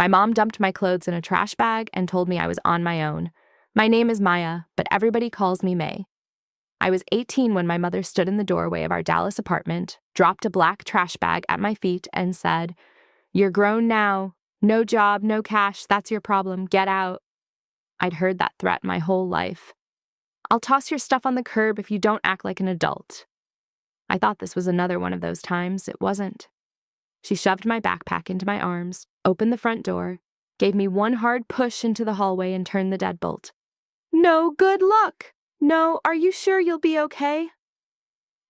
My mom dumped my clothes in a trash bag and told me I was on my own. My name is Maya, but everybody calls me May. I was 18 when my mother stood in the doorway of our Dallas apartment, dropped a black trash bag at my feet, and said, "You're grown now. No job, no cash, that's your problem. Get out." I'd heard that threat my whole life. "I'll toss your stuff on the curb if you don't act like an adult." I thought this was another one of those times. It wasn't. She shoved my backpack into my arms, opened the front door, gave me one hard push into the hallway, and turned the deadbolt. "No, good luck. No, are you sure you'll be okay?"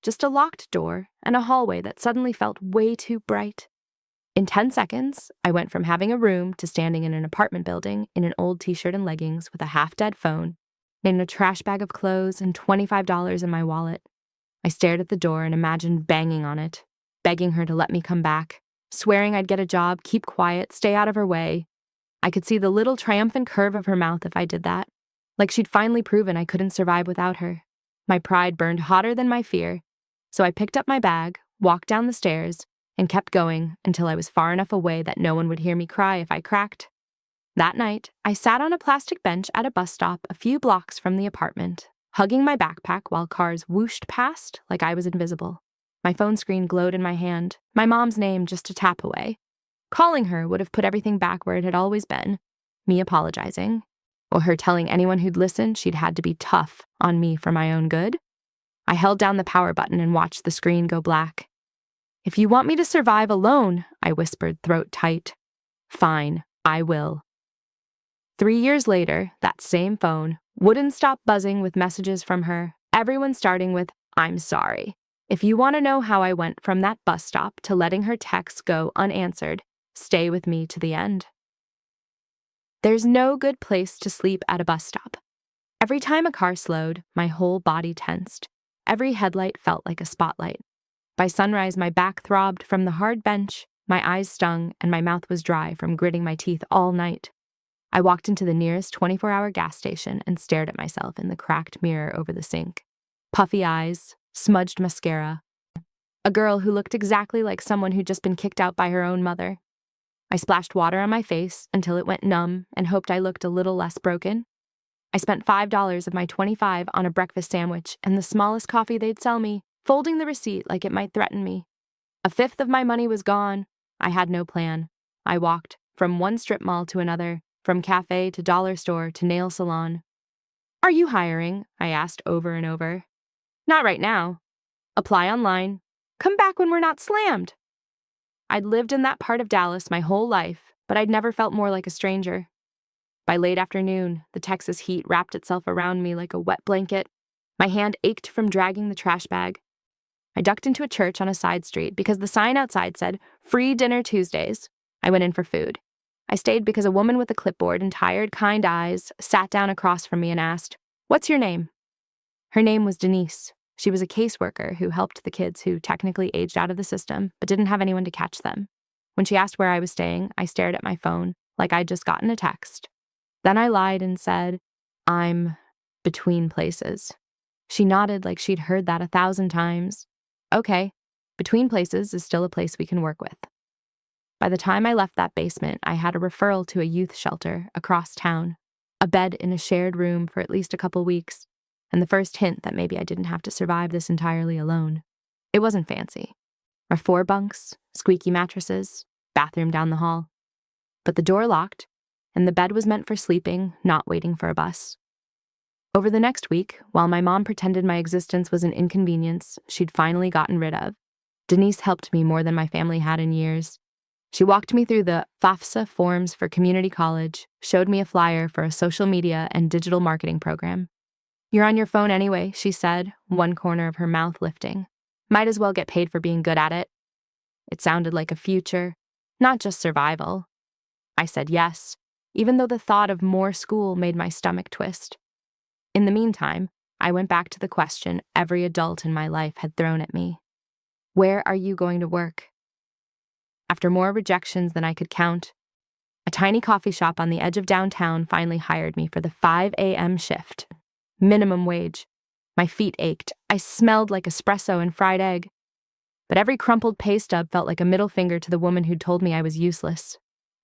Just a locked door and a hallway that suddenly felt way too bright. In 10 seconds, I went from having a room to standing in an apartment building in an old t-shirt and leggings with a half-dead phone, in a trash bag of clothes and $25 in my wallet. I stared at the door and imagined banging on it, begging her to let me come back, swearing I'd get a job, keep quiet, stay out of her way. I could see the little triumphant curve of her mouth if I did that, like she'd finally proven I couldn't survive without her. My pride burned hotter than my fear, so I picked up my bag, walked down the stairs, and kept going until I was far enough away that no one would hear me cry if I cracked. That night, I sat on a plastic bench at a bus stop a few blocks from the apartment, hugging my backpack while cars whooshed past like I was invisible. My phone screen glowed in my hand, my mom's name just a tap away. Calling her would have put everything back where it had always been, me apologizing, or her telling anyone who'd listen she'd had to be tough on me for my own good. I held down the power button and watched the screen go black. "If you want me to survive alone," I whispered, throat tight, "fine, I will." 3 years later, that same phone wouldn't stop buzzing with messages from her, everyone starting with, "I'm sorry." If you want to know how I went from that bus stop to letting her texts go unanswered, stay with me to the end. There's no good place to sleep at a bus stop. Every time a car slowed, my whole body tensed. Every headlight felt like a spotlight. By sunrise, my back throbbed from the hard bench, my eyes stung, and my mouth was dry from gritting my teeth all night. I walked into the nearest 24-hour gas station and stared at myself in the cracked mirror over the sink. Puffy eyes, smudged mascara. A girl who looked exactly like someone who'd just been kicked out by her own mother. I splashed water on my face until it went numb and hoped I looked a little less broken. I spent $5 of my $25 on a breakfast sandwich and the smallest coffee they'd sell me, folding the receipt like it might threaten me. A fifth of my money was gone. I had no plan. I walked from one strip mall to another, from cafe to dollar store to nail salon. "Are you hiring?" I asked over and over. "Not right now." "Apply online." "Come back when we're not slammed." I'd lived in that part of Dallas my whole life, but I'd never felt more like a stranger. By late afternoon, the Texas heat wrapped itself around me like a wet blanket. My hand ached from dragging the trash bag. I ducked into a church on a side street because the sign outside said, "Free dinner Tuesdays." I went in for food. I stayed because a woman with a clipboard and tired, kind eyes sat down across from me and asked, "What's your name?" Her name was Denise. She was a caseworker who helped the kids who technically aged out of the system but didn't have anyone to catch them. When she asked where I was staying, I stared at my phone like I'd just gotten a text. Then I lied and said, "I'm between places." She nodded like she'd heard that 1,000 times. "Okay, between places is still a place we can work with." By the time I left that basement, I had a referral to a youth shelter across town, a bed in a shared room for at least a couple weeks, and the first hint that maybe I didn't have to survive this entirely alone. It wasn't fancy. 4 bunks, squeaky mattresses, bathroom down the hall. But the door locked, and the bed was meant for sleeping, not waiting for a bus. Over the next week, while my mom pretended my existence was an inconvenience she'd finally gotten rid of, Denise helped me more than my family had in years. She walked me through the FAFSA forms for community college, showed me a flyer for a social media and digital marketing program. "You're on your phone anyway," she said, one corner of her mouth lifting. "Might as well get paid for being good at it." It sounded like a future, not just survival. I said yes, even though the thought of more school made my stomach twist. In the meantime, I went back to the question every adult in my life had thrown at me. Where are you going to work? After more rejections than I could count, a tiny coffee shop on the edge of downtown finally hired me for the 5 a.m. shift. Minimum wage. My feet ached. I smelled like espresso and fried egg. But every crumpled pay stub felt like a middle finger to the woman who'd told me I was useless.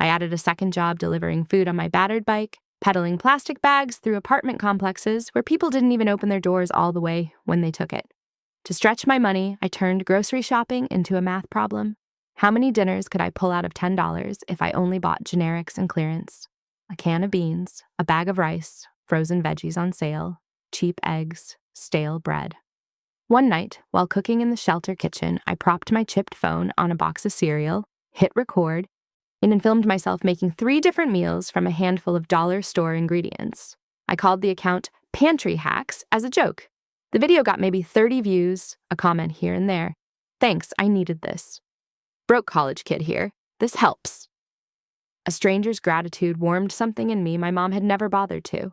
I added a second job delivering food on my battered bike, peddling plastic bags through apartment complexes where people didn't even open their doors all the way when they took it. To stretch my money, I turned grocery shopping into a math problem. How many dinners could I pull out of $10 if I only bought generics and clearance? A can of beans, a bag of rice, frozen veggies on sale, cheap eggs, stale bread. One night, while cooking in the shelter kitchen, I propped my chipped phone on a box of cereal, hit record, and filmed myself making 3 different meals from a handful of dollar store ingredients. I called the account Pantry Hacks as a joke. The video got maybe 30 views, a comment here and there. Thanks, I needed this. Broke college kid here. This helps. A stranger's gratitude warmed something in me my mom had never bothered to.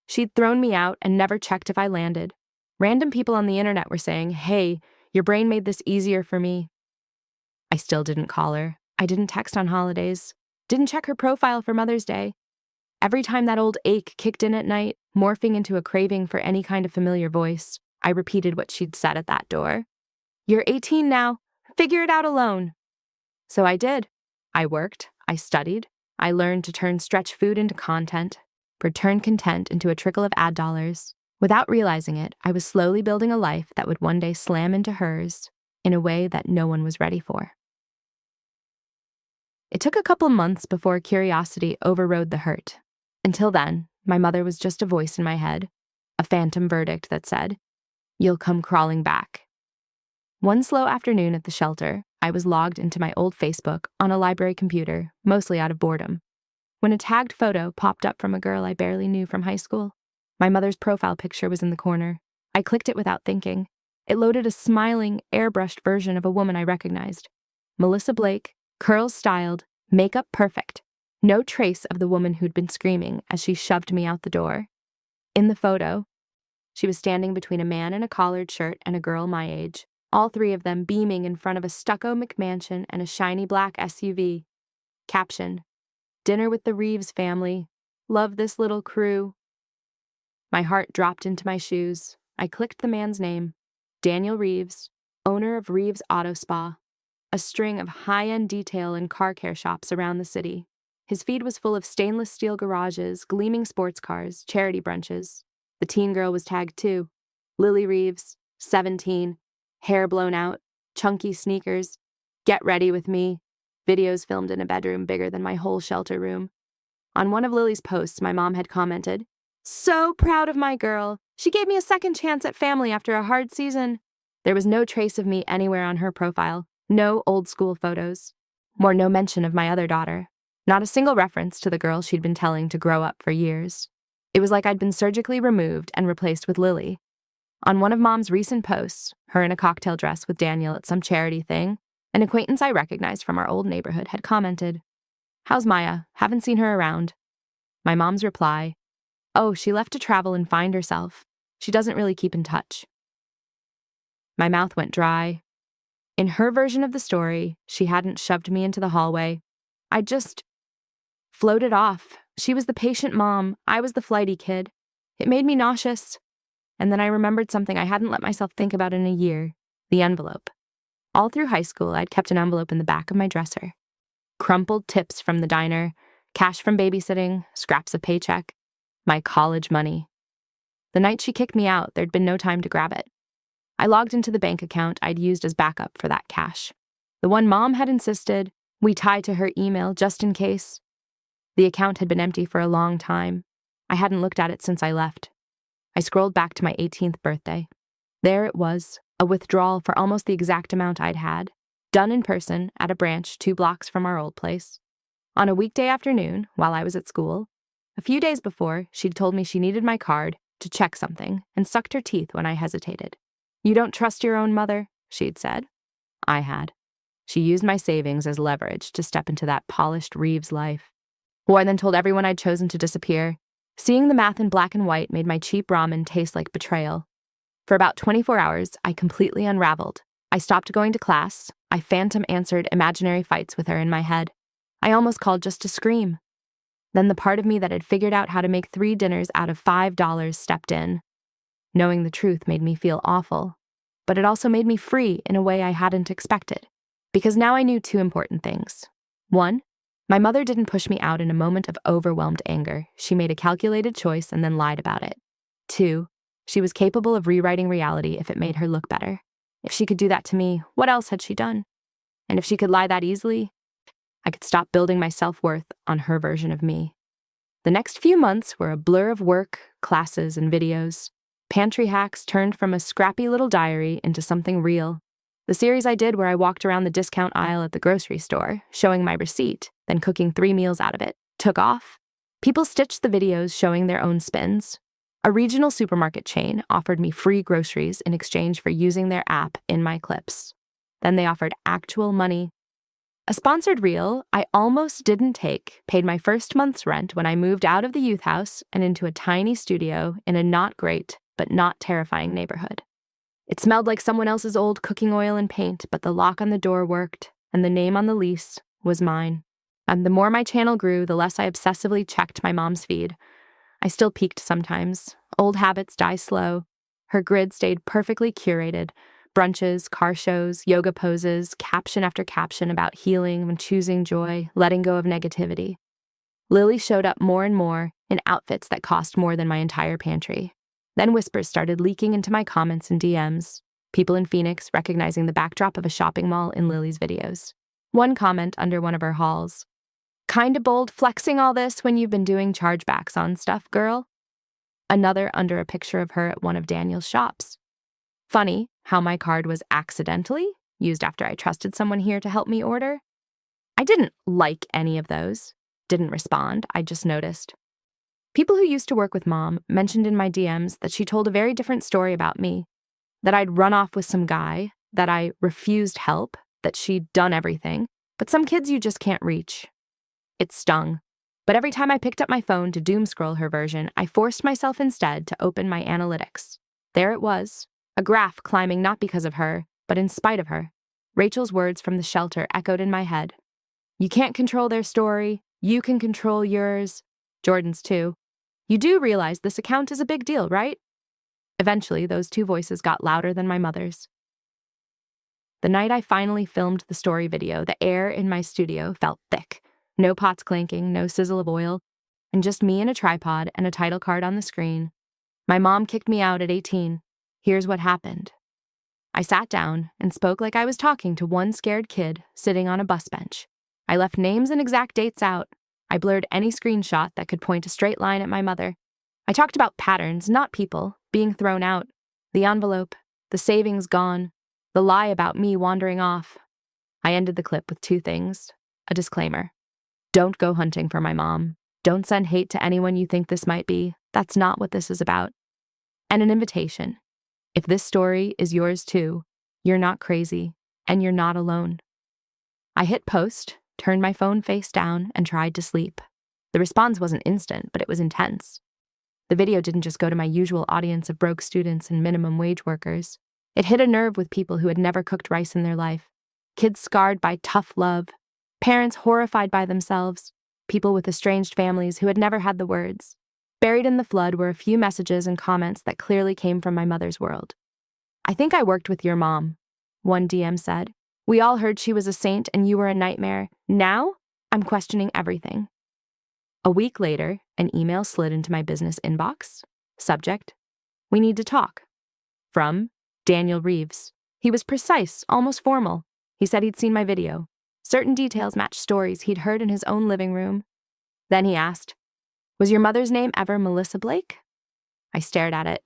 She'd thrown me out and never checked if I landed. Random people on the internet were saying, "Hey, your brain made this easier for me." I still didn't call her. I didn't text on holidays. Didn't check her profile for Mother's Day. Every time that old ache kicked in at night, morphing into a craving for any kind of familiar voice, I repeated what she'd said at that door. "You're 18 now. Figure it out alone." So I did. I worked. I studied. I learned to turn stretch food into content, turn content into a trickle of ad dollars. Without realizing it, I was slowly building a life that would one day slam into hers in a way that no one was ready for. It took a couple months before curiosity overrode the hurt. Until then, my mother was just a voice in my head, a phantom verdict that said, "You'll come crawling back." One slow afternoon at the shelter, I was logged into my old Facebook on a library computer, mostly out of boredom, when a tagged photo popped up from a girl I barely knew from high school. My mother's profile picture was in the corner. I clicked it without thinking. It loaded a smiling, airbrushed version of a woman I recognized. Melissa Blake, curls styled, makeup perfect. No trace of the woman who'd been screaming as she shoved me out the door. In the photo, she was standing between a man in a collared shirt and a girl my age, all 3 of them beaming in front of a stucco McMansion and a shiny black SUV. Caption, "Dinner with the Reeves family. Love this little crew." My heart dropped into my shoes. I clicked the man's name, Daniel Reeves, owner of Reeves Auto Spa, a string of high-end detail and car care shops around the city. His feed was full of stainless steel garages, gleaming sports cars, charity brunches. The teen girl was tagged too. Lily Reeves, 17, hair blown out, chunky sneakers, get ready with me, videos filmed in a bedroom bigger than my whole shelter room. On one of Lily's posts, my mom had commented, "So proud of my girl. She gave me a second chance at family after a hard season." There was no trace of me anywhere on her profile, no old school photos, or no mention of my other daughter. Not a single reference to the girl she'd been telling to grow up for years. It was like I'd been surgically removed and replaced with Lily. On one of Mom's recent posts, her in a cocktail dress with Daniel at some charity thing, an acquaintance I recognized from our old neighborhood had commented, "How's Maya? Haven't seen her around." My mom's reply, "Oh, she left to travel and find herself. She doesn't really keep in touch." My mouth went dry. In her version of the story, she hadn't shoved me into the hallway. I just floated off. She was the patient mom. I was the flighty kid. It made me nauseous. And then I remembered something I hadn't let myself think about in a year, the envelope. All through high school, I'd kept an envelope in the back of my dresser. Crumpled tips from the diner, cash from babysitting, scraps of paycheck, my college money. The night she kicked me out, there'd been no time to grab it. I logged into the bank account I'd used as backup for that cash. The one Mom had insisted we tie to her email just in case. The account had been empty for a long time. I hadn't looked at it since I left. I scrolled back to my 18th birthday. There it was, a withdrawal for almost the exact amount I'd had, done in person at a branch 2 blocks from our old place. On a weekday afternoon, while I was at school, a few days before, she'd told me she needed my card to check something and sucked her teeth when I hesitated. "You don't trust your own mother," she'd said. I had. She used my savings as leverage to step into that polished Reeves life. I then told everyone I'd chosen to disappear. Seeing the math in black and white made my cheap ramen taste like betrayal. For about 24 hours, I completely unraveled. I stopped going to class. I phantom answered imaginary fights with her in my head. I almost called just to scream. Then the part of me that had figured out how to make 3 dinners out of $5 stepped in. Knowing the truth made me feel awful, but it also made me free in a way I hadn't expected. Because now I knew 2 important things. 1, My mother didn't push me out in a moment of overwhelmed anger. She made a calculated choice and then lied about it. 2, she was capable of rewriting reality if it made her look better. If she could do that to me, what else had she done? And if she could lie that easily, I could stop building my self-worth on her version of me. The next few months were a blur of work, classes, and videos. Pantry Hacks turned from a scrappy little diary into something real. The series I did where I walked around the discount aisle at the grocery store, showing my receipt, then cooking 3 meals out of it, took off. People stitched the videos showing their own spins. A regional supermarket chain offered me free groceries in exchange for using their app in my clips. Then they offered actual money. A sponsored reel I almost didn't take paid my first month's rent when I moved out of the youth house and into a tiny studio in a not great but not terrifying neighborhood. It smelled like someone else's old cooking oil and paint, but the lock on the door worked, and the name on the lease was mine. And the more my channel grew, the less I obsessively checked my mom's feed. I still peeked sometimes. Old habits die slow. Her grid stayed perfectly curated. Brunches, car shows, yoga poses, caption after caption about healing and choosing joy, letting go of negativity. Lily showed up more and more in outfits that cost more than my entire pantry. Then whispers started leaking into my comments and DMs. People in Phoenix recognizing the backdrop of a shopping mall in Lily's videos. One comment under one of her hauls. Kinda bold flexing all this when you've been doing chargebacks on stuff, girl. Another under a picture of her at one of Daniel's shops. Funny how my card was accidentally used after I trusted someone here to help me order. I didn't like any of those. Didn't respond, I just noticed. People who used to work with Mom mentioned in my DMs that she told a very different story about me. That I'd run off with some guy, that I refused help, that she'd done everything, but some kids you just can't reach. It stung. But every time I picked up my phone to doom scroll her version, I forced myself instead to open my analytics. There it was, a graph climbing not because of her, but in spite of her. Rachel's words from the shelter echoed in my head. You can't control their story, you can control yours. Jordan's too. You do realize this account is a big deal, right? Eventually, those 2 voices got louder than my mother's. The night I finally filmed the story video, the air in my studio felt thick. No pots clanking, no sizzle of oil, and just me and a tripod and a title card on the screen. My mom kicked me out at 18. Here's what happened. I sat down and spoke like I was talking to one scared kid sitting on a bus bench. I left names and exact dates out. I blurred any screenshot that could point a straight line at my mother. I talked about patterns, not people, being thrown out. The envelope, the savings gone, the lie about me wandering off. I ended the clip with 2 things. A disclaimer. Don't go hunting for my mom. Don't send hate to anyone you think this might be. That's not what this is about. And an invitation. If this story is yours too, you're not crazy, and you're not alone. I hit post, turned my phone face down, and tried to sleep. The response wasn't instant, but it was intense. The video didn't just go to my usual audience of broke students and minimum wage workers. It hit a nerve with people who had never cooked rice in their life. Kids scarred by tough love. Parents horrified by themselves. People with estranged families who had never had the words. Buried in the flood were a few messages and comments that clearly came from my mother's world. I think I worked with your mom, one DM said. We all heard she was a saint and you were a nightmare. Now, I'm questioning everything. A week later, an email slid into my business inbox. Subject, we need to talk. From Daniel Reeves. He was precise, almost formal. He said he'd seen my video. Certain details matched stories he'd heard in his own living room. Then he asked, was your mother's name ever Melissa Blake? I stared at it,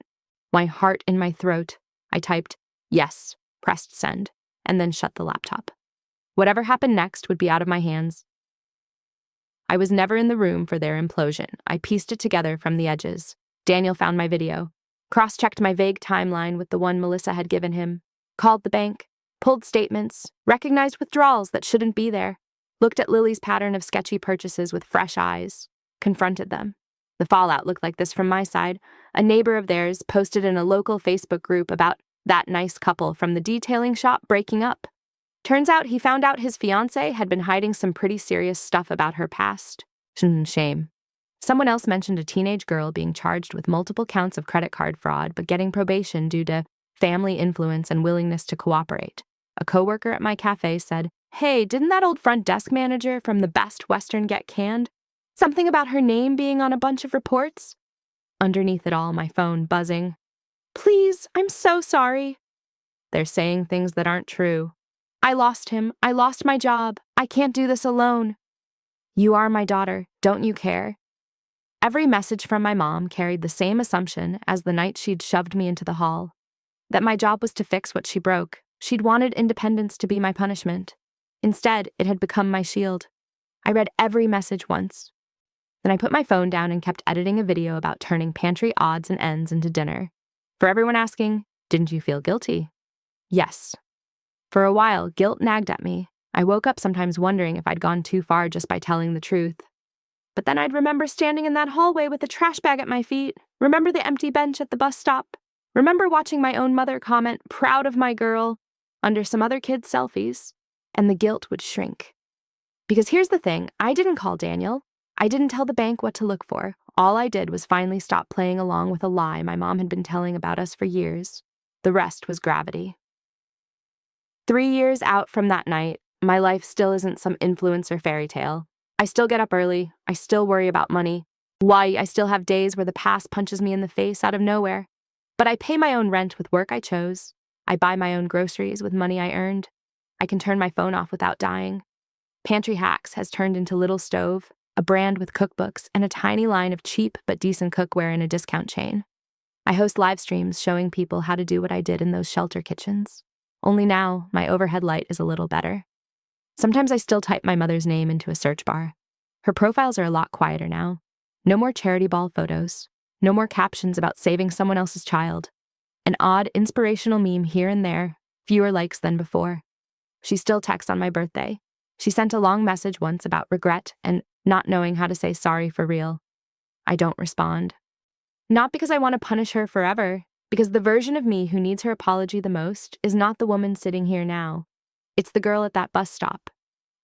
my heart in my throat. I typed, yes, pressed send, and then shut the laptop. Whatever happened next would be out of my hands. I was never in the room for their implosion. I pieced it together from the edges. Daniel found my video, cross-checked my vague timeline with the one Melissa had given him, called the bank, pulled statements, recognized withdrawals that shouldn't be there, looked at Lily's pattern of sketchy purchases with fresh eyes, confronted them. The fallout looked like this from my side. A neighbor of theirs posted in a local Facebook group about that nice couple from the detailing shop breaking up. Turns out he found out his fiancé had been hiding some pretty serious stuff about her past. Shame. Someone else mentioned a teenage girl being charged with multiple counts of credit card fraud but getting probation due to family influence and willingness to cooperate. A coworker at my cafe said, Hey, didn't that old front desk manager from the Best Western get canned? Something about her name being on a bunch of reports? Underneath it all, my phone buzzing. Please, I'm so sorry. They're saying things that aren't true. I lost him. I lost my job. I can't do this alone. You are my daughter. Don't you care? Every message from my mom carried the same assumption as the night she'd shoved me into the hall. That my job was to fix what she broke. She'd wanted independence to be my punishment. Instead, it had become my shield. I read every message once. Then I put my phone down and kept editing a video about turning pantry odds and ends into dinner. For everyone asking, didn't you feel guilty? Yes. For a while, guilt nagged at me. I woke up sometimes wondering if I'd gone too far just by telling the truth. But then I'd remember standing in that hallway with a trash bag at my feet, remember the empty bench at the bus stop, remember watching my own mother comment, proud of my girl, under some other kids' selfies, and the guilt would shrink. Because here's the thing, I didn't call Daniel. I didn't tell the bank what to look for. All I did was finally stop playing along with a lie my mom had been telling about us for years. The rest was gravity. 3 years out from that night, my life still isn't some influencer fairy tale. I still get up early. I still worry about money. Why, I still have days where the past punches me in the face out of nowhere. But I pay my own rent with work I chose. I buy my own groceries with money I earned. I can turn my phone off without dying. Pantry Hacks has turned into Little Stove, a brand with cookbooks and a tiny line of cheap but decent cookware in a discount chain. I host live streams showing people how to do what I did in those shelter kitchens. Only now, my overhead light is a little better. Sometimes I still type my mother's name into a search bar. Her profiles are a lot quieter now. No more charity ball photos. No more captions about saving someone else's child. An odd, inspirational meme here and there, fewer likes than before. She still texts on my birthday. She sent a long message once about regret and not knowing how to say sorry for real. I don't respond. Not because I want to punish her forever, because the version of me who needs her apology the most is not the woman sitting here now. It's the girl at that bus stop.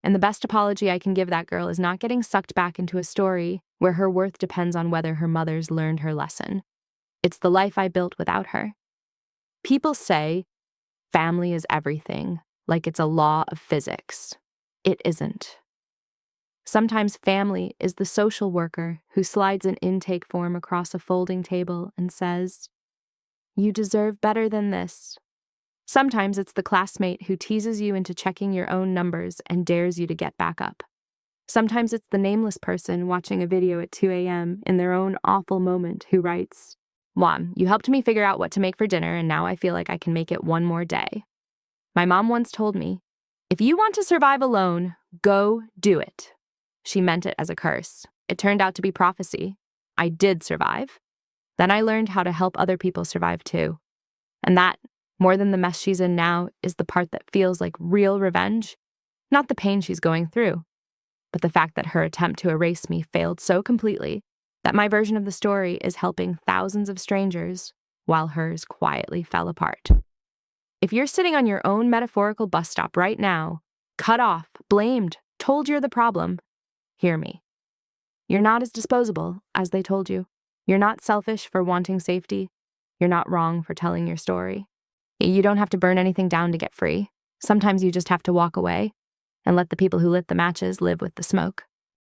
And the best apology I can give that girl is not getting sucked back into a story where her worth depends on whether her mother's learned her lesson. It's the life I built without her. People say family is everything, like it's a law of physics. It isn't. Sometimes family is the social worker who slides an intake form across a folding table and says, "You deserve better than this." Sometimes it's the classmate who teases you into checking your own numbers and dares you to get back up. Sometimes it's the nameless person watching a video at 2 a.m. in their own awful moment who writes, "Mom, you helped me figure out what to make for dinner and now I feel like I can make it one more day." My mom once told me, "If you want to survive alone, go do it." She meant it as a curse. It turned out to be prophecy. I did survive. Then I learned how to help other people survive too. And that, more than the mess she's in now, is the part that feels like real revenge. Not the pain she's going through, but the fact that her attempt to erase me failed so completely that my version of the story is helping thousands of strangers while hers quietly fell apart. If you're sitting on your own metaphorical bus stop right now, cut off, blamed, told you're the problem, hear me. You're not as disposable as they told you. You're not selfish for wanting safety. You're not wrong for telling your story. You don't have to burn anything down to get free. Sometimes you just have to walk away and let the people who lit the matches live with the smoke.